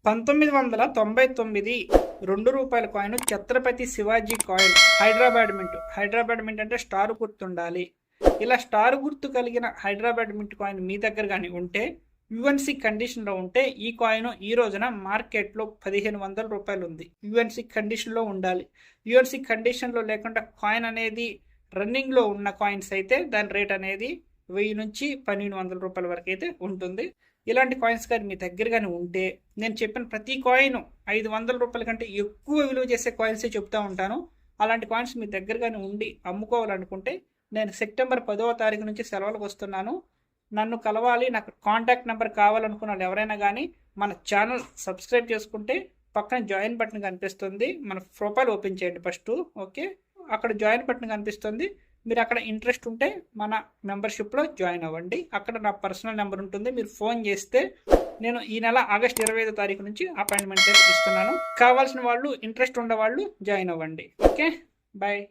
1999 ₹2 coin Chhatrapati Shivaji coin Hyderabad mint. Hyderabad mint అంటే star గుర్తుండాలి. ఇలా స్టార్ గుర్తు కలిగిన హైదరాబాద్ మింట్ కాయిన్ మీ దగ్గర కానీ ఉంటే, యుఎన్సి కండిషన్లో ఉంటే, ఈ కాయిన్ ఈ రోజున మార్కెట్లో ₹1500 ఉంది. యుఎన్సి కండిషన్లో ఉండాలి. యుఎన్సి కండిషన్లో లేకుండా కాయిన్ అనేది రన్నింగ్లో ఉన్న కాయిన్స్ అయితే దాని రేట్ అనేది 1000 నుంచి ₹1200 వరకు అయితే ఉంటుంది. ఇలాంటి కాయిన్స్ కానీ మీ దగ్గర కానీ ఉంటే, నేను చెప్పిన ప్రతి కాయిన్ ₹500 కంటే ఎక్కువ విలువ చేసే కాయిన్సే చెప్తూ ఉంటాను. అలాంటి కాయిన్స్ మీ దగ్గర కానీ ఉండి అమ్ముకోవాలనుకుంటే, నేను సెప్టెంబర్ 10వ తారీఖు నుంచి సెలవులకు వస్తున్నాను. నన్ను కలవాలి, నాకు కాంటాక్ట్ నెంబర్ కావాలనుకున్న వాళ్ళు ఎవరైనా కానీ మన ఛానల్ సబ్స్క్రైబ్ చేసుకుంటే పక్కన జాయిన్ బటన్ కనిపిస్తుంది. మన ప్రొఫైల్ ఓపెన్ చేయండి ఫస్ట్. ఓకే, అక్కడ జాయిన్ బటన్ కనిపిస్తుంది. మీరు అక్కడ ఇంట్రెస్ట్ ఉంటే మన మెంబర్షిప్లో జాయిన్ అవ్వండి. అక్కడ నా పర్సనల్ నెంబర్ ఉంటుంది. మీరు ఫోన్ చేస్తే నేను ఈ నెల ఆగస్ట్ 25వ తారీఖు నుంచి అపాయింట్మెంట్ ఇస్తున్నాను. కావాల్సిన వాళ్ళు, ఇంట్రెస్ట్ ఉన్న వాళ్ళు జాయిన్ అవ్వండి. Okay, bye.